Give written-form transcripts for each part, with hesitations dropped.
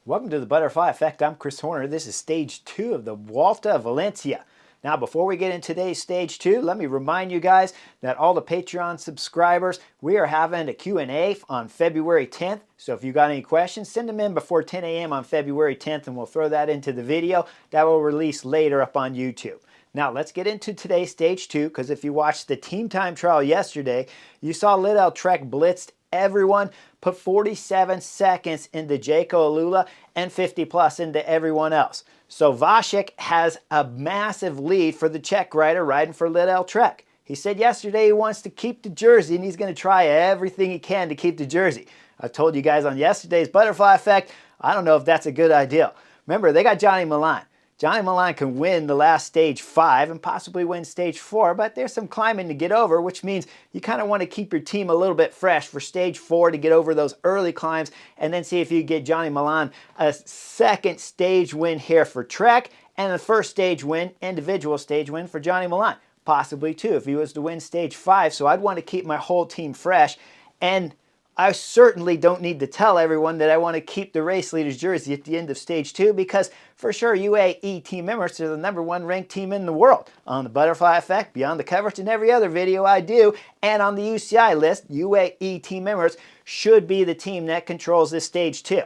Welcome to the Butterfly Effect. I'm Chris Horner. This is stage 2 of the Vuelta a Valencia. Now, before we get into today's stage 2, let me remind you guys that all the Patreon subscribers, we are having a Q&A on February 10th. So if you got any questions, send them in before 10 a.m. on February 10th, and we'll throw that into the video that will release later up on YouTube. Now, let's get into today's stage 2, because if you watched the team time trial yesterday, you saw Lidl-Trek blitzed everyone, put 47 seconds into Jaco Alula and 50 plus into everyone else. So Vasek has a massive lead for the Czech rider riding for Lidl-Trek. He said yesterday he wants to keep the jersey and he's going to try everything he can to keep the jersey. I told you guys on yesterday's Butterfly Effect, I don't know if that's a good idea. Remember, they got Johnny Milan. Johnny Milan can win the last stage 5 and possibly win stage 4, but there's some climbing to get over, which means you kind of want to keep your team a little bit fresh for stage 4 to get over those early climbs and then see if you get Johnny Milan a second stage win here for Trek and the first stage win, individual stage win for Johnny Milan. Possibly too if he was to win stage 5, so I'd want to keep my whole team fresh. And I certainly don't need to tell everyone that I want to keep the race leader's jersey at the end of stage 2 because for sure UAE team members are the #1 ranked team in the world. On the Butterfly Effect, Beyond the Coverage, and every other video I do, and on the UCI list, UAE team members should be the team that controls this stage 2.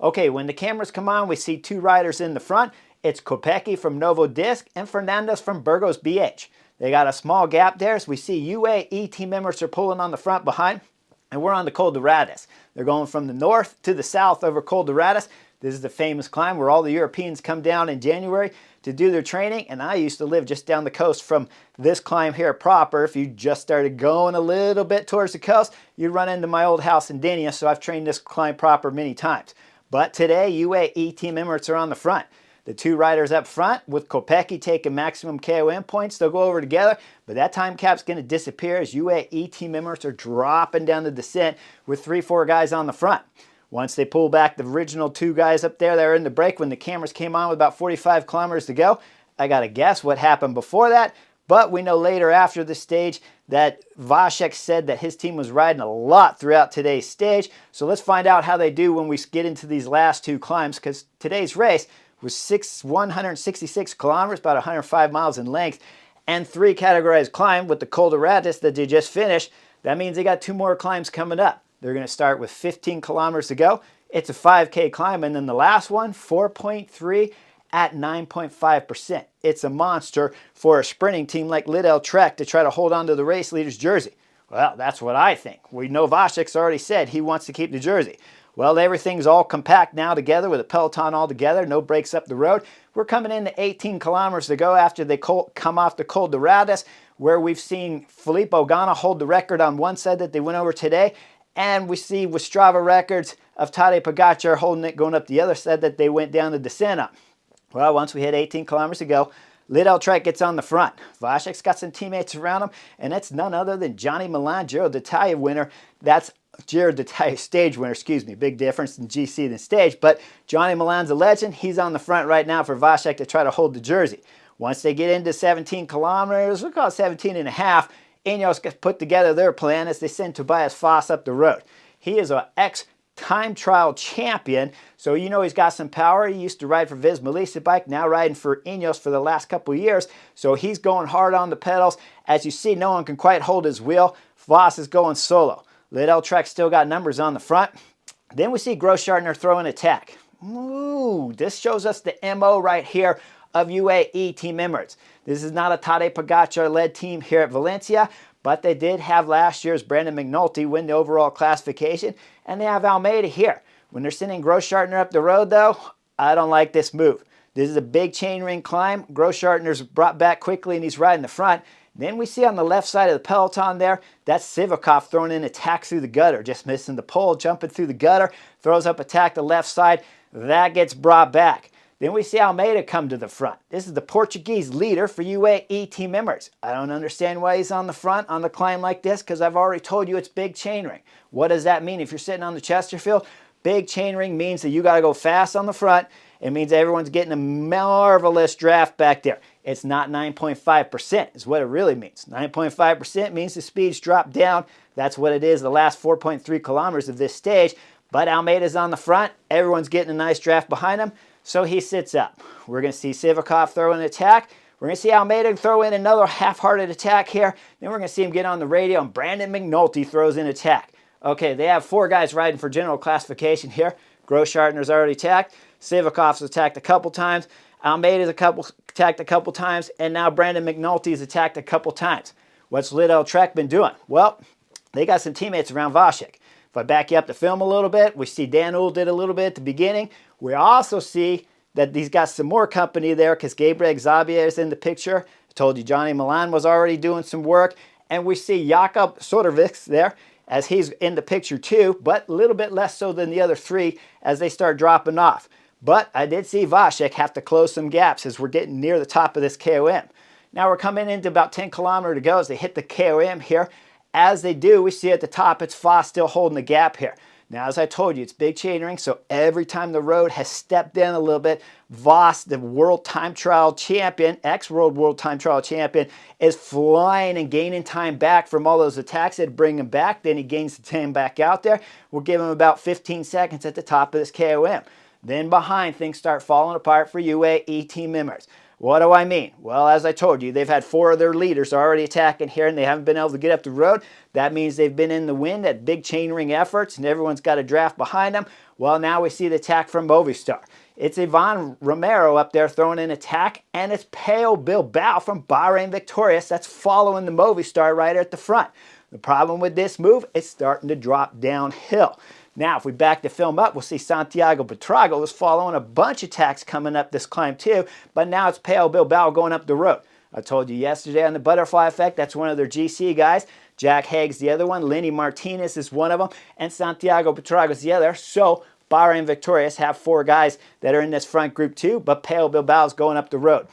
Okay, when the cameras come on, we see 2 riders in the front. It's Kopecky from Novodisc and Fernandez from Burgos BH. They got a small gap there, so we see UAE team members are pulling on the front behind. And we're on the Col de Radis. They're going from the north to the south over Col de Radis. This is the famous climb where all the Europeans come down in January to do their training. And I used to live just down the coast from this climb here proper. If you just started going a little bit towards the coast, you'd run into my old house in Denia. So I've trained this climb proper many times. But today, UAE team members are on the front. The 2 riders up front, with Kopecky taking maximum KOM points, they'll go over together, but that time cap's going to disappear as UAE team members are dropping down the descent with 3-4 guys on the front. Once they pull back the original 2 guys up there that were in the break when the cameras came on with about 45 kilometers to go, I got to guess what happened before that, but we know later after the stage that Vasek said that his team was riding a lot throughout today's stage, so let's find out how they do when we get into these last 2 climbs, because today's race was 166 kilometers, about 105 miles in length, and 3 categorized climb with the Col de Radis that they just finished. That means they got 2 more climbs coming up. They're going to start with 15 kilometers to go. It's a 5K climb, and then the last one, 4.3 at 9.5%. It's a monster for a sprinting team like Lidl-Trek to try to hold on to the race leader's jersey. Well, that's what I think. We know Vasek's already said he wants to keep the jersey. Well, everything's all compact now together with a peloton all together, no breaks up the road. We're coming into 18 kilometers to go after they come off the Col de Radis, where we've seen Filippo Ganna hold the record on one side that they went over today, and we see with Strava records of Tadej Pogačar holding it going up the other side that they went down the descent up. Well, once we hit 18 kilometers to go, Lidl-Trek gets on the front. Vasek's got some teammates around him, and it's none other than Johnny Milan, Giro d'Italia winner. That's Giro d'Italia stage winner, excuse me. Big difference in GC than stage. But Johnny Milan's a legend. He's on the front right now for Vasek to try to hold the jersey. Once they get into 17 kilometers, we'll call it 17 and a half, Ineos put together their plan as they send Tobias Foss up the road. He is an ex-time trial champion, so you know he's got some power. He used to ride for Visma Bike, now riding for Ineos for the last couple of years. So he's going hard on the pedals. As you see, no one can quite hold his wheel. Foss is going solo. Lidl-Trek still got numbers on the front. Then we see Grossschartner throw an attack. Ooh, this shows us the MO right here of UAE team members. This is not a Tadej Pogačar-led team here at Valencia, but they did have last year's Brandon McNulty win the overall classification, and they have Almeida here. When they're sending Grossschartner up the road, though, I don't like this move. This is a big chain ring climb. Grossschartner's brought back quickly, and he's riding the front. Then we see on the left side of the peloton there, that's Sivakov throwing in attack through the gutter, just missing the pole, jumping through the gutter, throws up attack the left side. That gets brought back. Then we see Almeida come to the front. This is the Portuguese leader for UAE team members. I don't understand why he's on the front on the climb like this, because I've already told you it's big chain ring. What does that mean if you're sitting on the Chesterfield? Big chain ring means that you got to go fast on the front. It means everyone's getting a marvelous draft back there. It's not 9.5% is what it really means. 9.5% means the speeds drop down. That's what it is the last 4.3 kilometers of this stage. But Almeida's on the front. Everyone's getting a nice draft behind him, so he sits up. We're going to see Sivakov throw an attack. We're going to see Almeida throw in another half-hearted attack here. Then we're going to see him get on the radio, and Brandon McNulty throws in attack. Okay, they have 4 guys riding for general classification here. Grossschartner's already attacked. Sivakov's attacked a couple times. Almeida's attacked a couple times. And now Brandon McNulty's attacked a couple times. What's Lidl-Trek been doing? Well, they got some teammates around Vasek. If I back you up the film a little bit, we see Dan Uhl did a little bit at the beginning. We also see that he's got some more company there because Gabriel Xavier is in the picture. I told you Johnny Milan was already doing some work. And we see Jakob Sodervik there as he's in the picture too, but a little bit less so than the other 3 as they start dropping off. But I did see Vasek have to close some gaps as we're getting near the top of this KOM. Now we're coming into about 10 kilometers to go as they hit the KOM here. As they do, we see at the top, it's Foss still holding the gap here. Now, as I told you, it's big chainring, so every time the road has stepped in a little bit, Voss, the world time trial champion, ex-world world time trial champion, is flying and gaining time back from all those attacks that bring him back. Then he gains the time back out there. We'll give him about 15 seconds at the top of this KOM. Then behind, things start falling apart for UAE team members. What do I mean? Well, as I told you, they've had 4 of their leaders already attacking here, and they haven't been able to get up the road. That means they've been in the wind at big chainring efforts, and everyone's got a draft behind them. Well, now we see the attack from Movistar. It's Ivan Romero up there throwing an attack, and it's Peo Bilbao from Bahrain Victorious that's following the Movistar rider at the front. The problem with this move, it's starting to drop downhill. Now, if we back the film up, we'll see Santiago Buitrago is following a bunch of attacks coming up this climb too, but now it's Peo Bilbao going up the road. I told you yesterday on the Butterfly Effect, that's one of their GC guys. Jack Haig's the other one, Lenny Martinez is one of them, and Santiago Buitrago is the other. So Bahrain Victorious have 4 guys that are in this front group too, but Peo Bilbao is going up the road.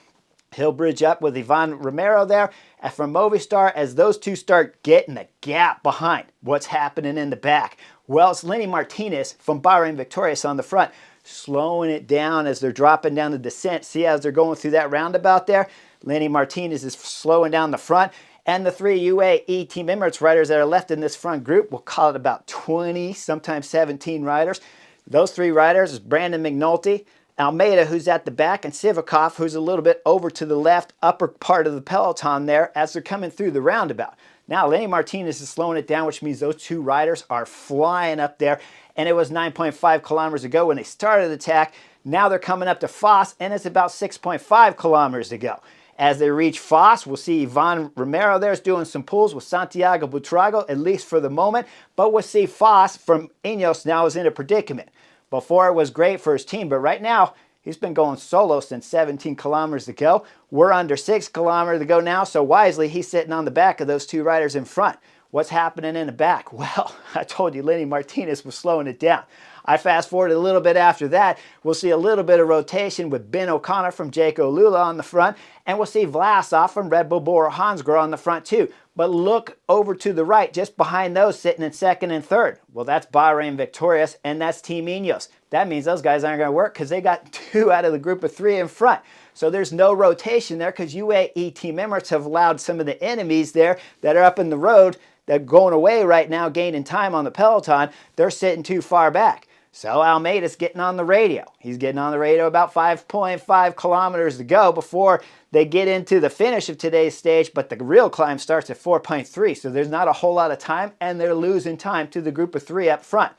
He'll bridge up with Ivan Romero there from Movistar as those 2 start getting the gap behind what's happening in the back. Well, it's Lenny Martinez from Bahrain Victorious on the front, slowing it down as they're dropping down the descent. See, as they're going through that roundabout there, Lenny Martinez is slowing down the front. And the 3 UAE Team Emirates riders that are left in this front group, we'll call it about 20, sometimes 17 riders. Those 3 riders is Brandon McNulty, Almeida, who's at the back, and Sivakov, who's a little bit over to the left, upper part of the peloton there as they're coming through the roundabout. Now, Lenny Martinez is slowing it down, which means those 2 riders are flying up there. And it was 9.5 kilometers ago when they started the attack. Now they're coming up to Foss, and it's about 6.5 kilometers to go. As they reach Foss, we'll see Ivan Romero there's doing some pulls with Santiago Buitrago, at least for the moment. But we'll see Foss from Ineos now is in a predicament. Before it was great for his team, but right now, he's been going solo since 17 kilometers to go. We're under 6 kilometers to go now, so wisely, he's sitting on the back of those 2 riders in front. What's happening in the back? Well, I told you Lenny Martinez was slowing it down. I fast forward a little bit after that. We'll see a little bit of rotation with Ben O'Connor from Jaco Lula on the front, and we'll see Vlasov from Red Bull Bora Hansgrohe on the front too. But look over to the right, just behind those, sitting in 2nd and 3rd. Well, that's Bahrain Victorious, and that's Team Ineos. That means those guys aren't going to work because they got 2 out of the group of 3 in front. So there's no rotation there because UAE Team Emirates have allowed some of the enemies there that are up in the road that are going away right now, gaining time on the peloton. They're sitting too far back. So Almeida's getting on the radio. He's getting on the radio about 5.5 kilometers to go before they get into the finish of today's stage, but the real climb starts at 4.3, so there's not a whole lot of time, and they're losing time to the group of 3 up front.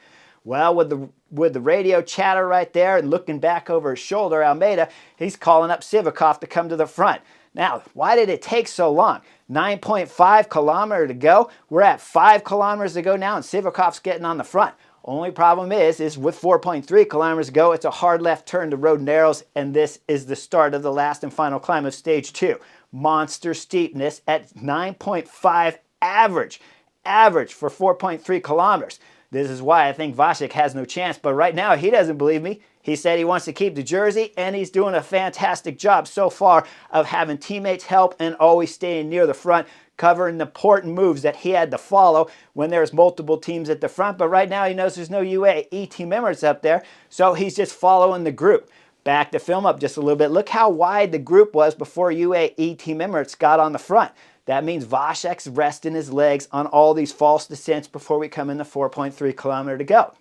Well, with the radio chatter right there and looking back over his shoulder, Almeida, he's calling up Sivakov to come to the front. Now, why did it take so long? 9.5 kilometers to go. We're at 5 kilometers to go now, and Sivakov's getting on the front. Only problem is with 4.3 kilometers to go, it's a hard left turn. The road narrows, and this is the start of the last and final climb of stage 2. Monster steepness at 9.5 average for 4.3 kilometers. This is why I think Vasek has no chance, but right now he doesn't believe me. He said he wants to keep the jersey, and he's doing a fantastic job so far of having teammates help and always staying near the front, covering the important moves that he had to follow when there's multiple teams at the front. But right now he knows there's no UAE team members up there, so he's just following the group. Back to film up just a little bit. Look how wide the group was before UAE team Emirates got on the front. That means Vasek's resting his legs on all these false descents before we come in the 4.3 kilometer to go.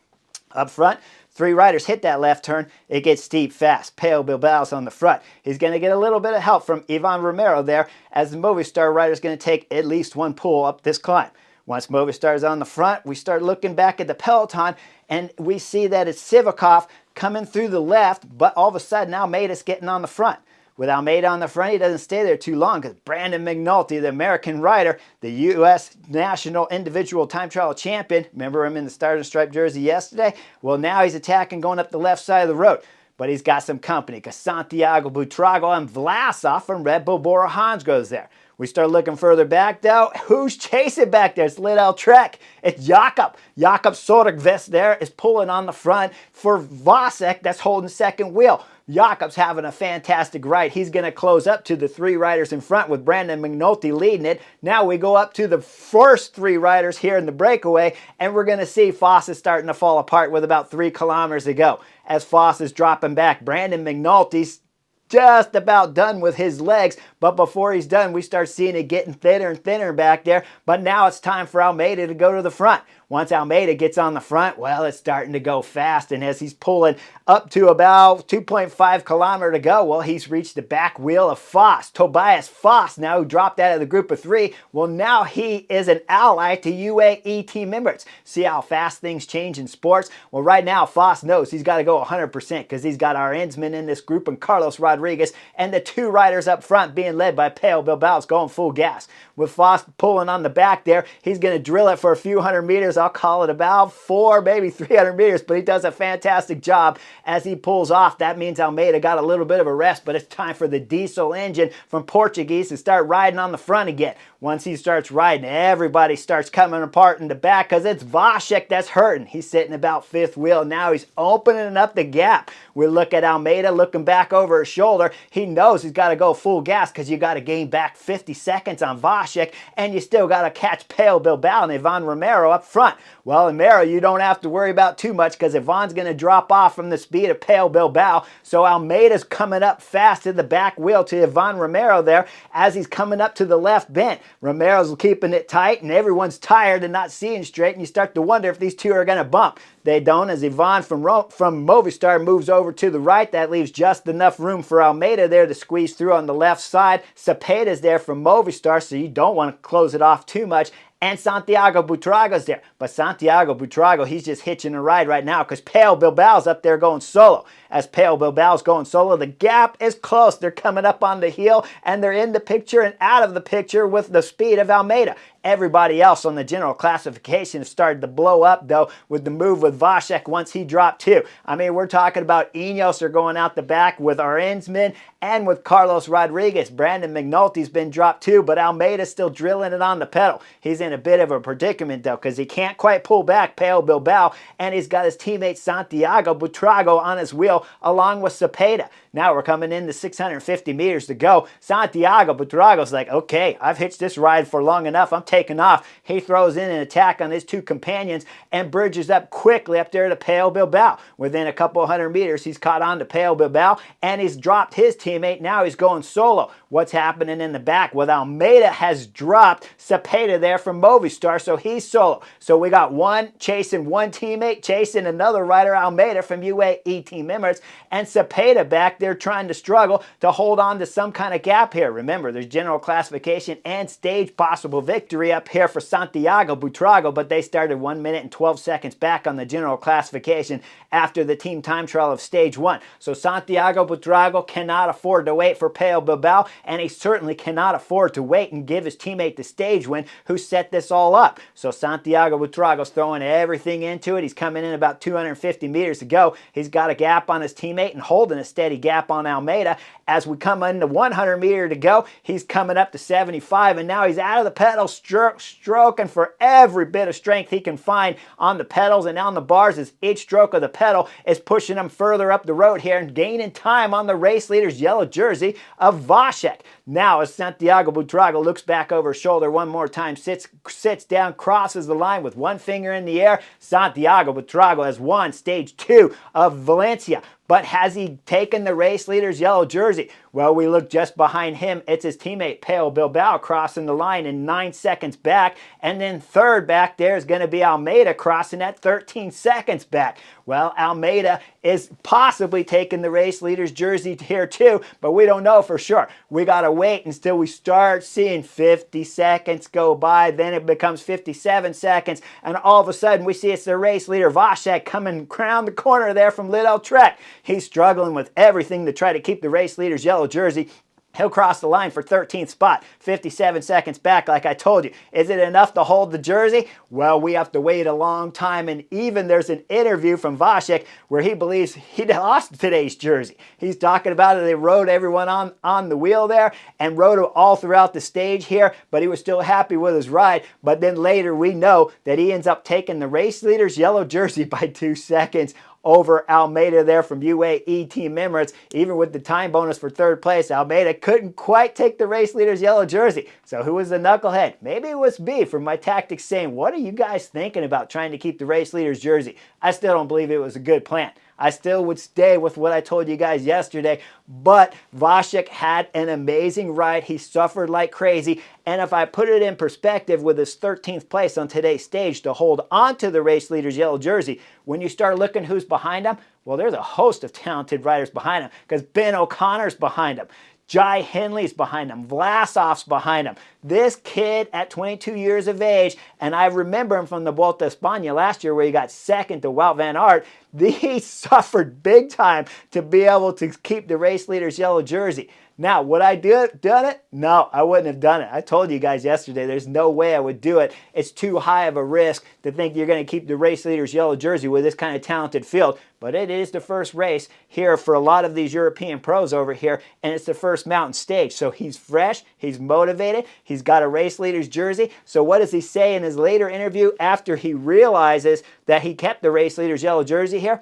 Up front, 3 riders hit that left turn. It gets steep fast. Pello Bilbao's on the front. He's going to get a little bit of help from Ivan Romero there, as the Movistar rider is going to take at least one pull up this climb. Once Movistar's on the front, we start looking back at the peloton, and we see that it's Sivakov coming through the left, but all of a sudden Almeida's getting on the front. With Almeida on the front, he doesn't stay there too long because Brandon McNulty, the American rider, the U.S. National Individual Time Trial Champion, remember him in the Stars and Stripes jersey yesterday? Well, now he's attacking going up the left side of the road. But he's got some company because Santiago Buitrago and Vlasov from Red Bull Bora Hansgrohe there. We start looking further back, though. Who's chasing back there? It's Lidl Trek. It's Jakob. Jakob Sorgvest there is pulling on the front for Vasek that's holding second wheel. Jakob's having a fantastic ride. He's going to close up to the 3 riders in front with Brandon McNulty leading it. Now we go up to the first 3 riders here in the breakaway, and we're going to see Foss is starting to fall apart with about 3 kilometers to go. As Foss is dropping back, Brandon McNulty's just about done with his legs, but before he's done, we start seeing it getting thinner and thinner back there. But now it's time for Almeida to go to the front. Once Almeida gets on the front, well, it's starting to go fast, and as he's pulling up to about 2.5 kilometers to go, well, he's reached the back wheel of Foss. Tobias Foss, now who dropped out of the group of 3, well, now he is an ally to UAE team members. See how fast things change in sports? Well, right now, Foss knows he's got to go 100% because he's got our Ensman in this group and Carlos Rodriguez, and the 2 riders up front being led by Pello Bilbao going full gas. With Foss pulling on the back there, he's going to drill it for a few hundred meters. I'll call it about 4, maybe 300 meters, but he does a fantastic job as he pulls off. That means Almeida got a little bit of a rest, but it's time for the diesel engine from Portuguese to start riding on the front again. Once he starts riding, everybody starts coming apart in the back because it's Vasek that's hurting. He's sitting about 5th wheel. Now he's opening up the gap. We look at Almeida looking back over his shoulder. He knows he's got to go full gas because you got to gain back 50 seconds on Vasek, and you still got to catch Pello Bilbao and Ivan Romero up front. Well, Romero, you don't have to worry about too much because Ivan's going to drop off from the speed of Pello Bilbao. So Almeida's coming up fast to the back wheel to Ivan Romero there as he's coming up to the left bend. Romero's keeping it tight, and everyone's tired and not seeing straight, and you start to wonder if these 2 are going to bump. They don't, as Ivan from Movistar moves over to the right. That leaves just enough room for Almeida there to squeeze through on the left side. Cepeda's there from Movistar, so you don't want to close it off too much. And Santiago Buitrago's there. But Santiago Buitrago, he's just hitching a ride right now because Pello Bilbao's up there going solo. As Pello Bilbao's going solo, the gap is close. They're coming up on the heel, and they're in the picture and out of the picture with the speed of Almeida. Everybody else on the general classification has started to blow up, though, with the move with Vasek once he dropped 2. I mean, we're talking about Ineos are going out the back with our Ensman and with Carlos Rodriguez. Brandon McNulty's been dropped 2, but Almeida's still drilling it on the pedal. He's in a bit of a predicament, though, because he can't quite pull back Pello Bilbao, and he's got his teammate Santiago Buitrago on his wheel along with Cepeda. Now we're coming into 650 meters to go. Santiago Buitrago's like, okay, I've hitched this ride for long enough. I'm taking off. He throws in an attack on his 2 companions and bridges up quickly up there to Pello Bilbao. Within a couple hundred meters, he's caught on to Pello Bilbao, and he's dropped his teammate. Now he's going solo. What's happening in the back? Well, Almeida has dropped Cepeda there from Movistar, so he's solo. So we got one chasing one teammate, chasing another rider, Almeida from UAE team members, and Cepeda back there trying to struggle to hold on to some kind of gap here. Remember, there's general classification and stage possible victory up here for Santiago Buitrago, but they started 1 minute and 12 seconds back on the general classification after the team time trial of stage 1. So Santiago Buitrago cannot afford to wait for Pello Bilbao, and he certainly cannot afford to wait and give his teammate the stage win who set this all up. So Santiago Buitrago's throwing everything into it. He's coming in about 250 meters to go. He's got a gap on his teammate and holding a steady gap on Almeida. As we come into 100 meters to go, he's coming up to 75, and now he's out of the pedal, stroking for every bit of strength he can find on the pedals and on the bars, as each stroke of the pedal is pushing him further up the road here and gaining time on the race leader's yellow jersey of Vasek. Now, as Santiago Buitrago looks back over his shoulder one more time, sits down, crosses the line with one finger in the air, Santiago Buitrago has won stage 2 of Valencia. But has he taken the race leader's yellow jersey? Well, we look just behind him. It's his teammate, Pello Bilbao, crossing the line in 9 seconds back. And then third back there is going to be Almeida crossing at 13 seconds back. Well, Almeida is possibly taking the race leader's jersey here too, but we don't know for sure. We got to wait until we start seeing 50 seconds go by. Then it becomes 57 seconds. And all of a sudden we see it's the race leader, Vasek, coming around the corner there from Lidl-Trek. He's struggling with everything to try to keep the race leader's yellow jersey. He'll cross the line for 13th spot, 57 seconds back, like I told you. Is it enough to hold the jersey? Well, we have to wait a long time, and even there's an interview from Vasek where he believes he lost today's jersey. He's talking about it. They rode everyone on the wheel there and rode it all throughout the stage here, but he was still happy with his ride. But then later we know that he ends up taking the race leader's yellow jersey by 2 seconds over Almeida there from UAE Team Emirates. Even with the time bonus for third place, Almeida couldn't quite take the race leader's yellow jersey. So who was the knucklehead? Maybe it was B from my tactics saying, what are you guys thinking about trying to keep the race leader's jersey? I still don't believe it was a good plan. I still would stay with what I told you guys yesterday, but Vasek had an amazing ride. He suffered like crazy, and if I put it in perspective with his 13th place on today's stage to hold on to the race leader's yellow jersey, when you start looking who's behind him, well, there's a host of talented riders behind him because Ben O'Connor's behind him. Jai Hindley's behind him. Vlasov's behind him. This kid at 22 years of age, and I remember him from the Vuelta a España last year where he got second to Wout van Aert. He suffered big time to be able to keep the race leader's yellow jersey. Now, would I done it? No, I wouldn't have done it. I told you guys yesterday there's no way I would do it. It's too high of a risk to think you're going to keep the race leader's yellow jersey with this kind of talented field. But it is the first race here for a lot of these European pros over here, and it's the first mountain stage. So he's fresh, he's motivated, he's got a race leader's jersey. So what does he say in his later interview after he realizes that he kept the race leader's yellow jersey here?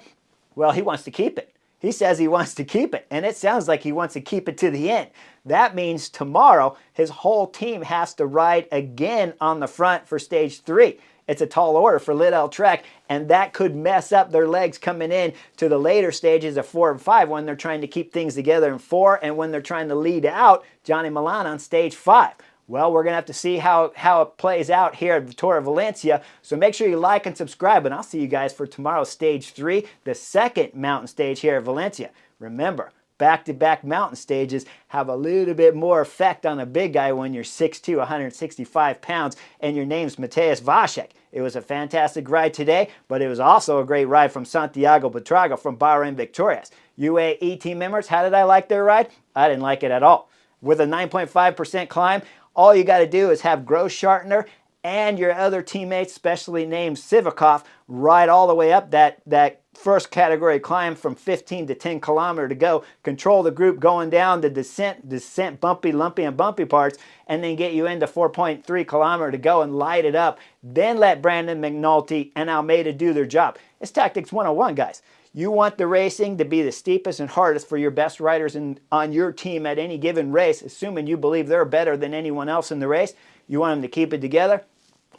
Well, he wants to keep it. He says he wants to keep it, and it sounds like he wants to keep it to the end. That means tomorrow his whole team has to ride again on the front for stage 3. It's a tall order for Lidl-Trek, and that could mess up their legs coming in to the later stages of 4 and 5 when they're trying to keep things together in 4 and when they're trying to lead out Johnny Milan on stage 5. Well, we're going to have to see how it plays out here at Tour of Valencia. So make sure you like and subscribe, and I'll see you guys for tomorrow's stage 3, the second mountain stage here at Valencia. Remember, back-to-back mountain stages have a little bit more effect on a big guy when you're 6'2", 165 pounds, and your name's Mateusz Vasek. It was a fantastic ride today, but it was also a great ride from Santiago Buitrago from Bahrain Victorious. UAE team members, how did I like their ride? I didn't like it at all. With a 9.5% climb, all you got to do is have Grossschartner and your other teammates, specially named Sivakov, ride all the way up that first category climb from 15 to 10 kilometers to go, control the group going down the descent, bumpy, lumpy, and bumpy parts, and then get you into 4.3 kilometers to go and light it up. Then let Brandon McNulty and Almeida do their job. It's Tactics 101, guys. You want the racing to be the steepest and hardest for your best riders on your team at any given race, assuming you believe they're better than anyone else in the race. You want them to keep it together.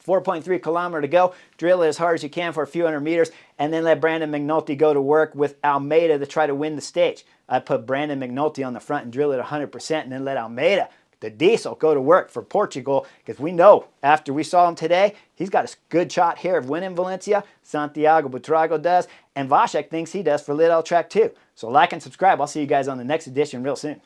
4.3 kilometers to go. Drill it as hard as you can for a few hundred meters, and then let Brandon McNulty go to work with Almeida to try to win the stage. I put Brandon McNulty on the front and drill it 100%, and then let Almeida, the diesel, go to work for Portugal, because we know after we saw him today, he's got a good shot here of winning Valencia. Santiago Buitrago does, and Vasek thinks he does for Lidl-Trek too. So like and subscribe. I'll see you guys on the next edition real soon.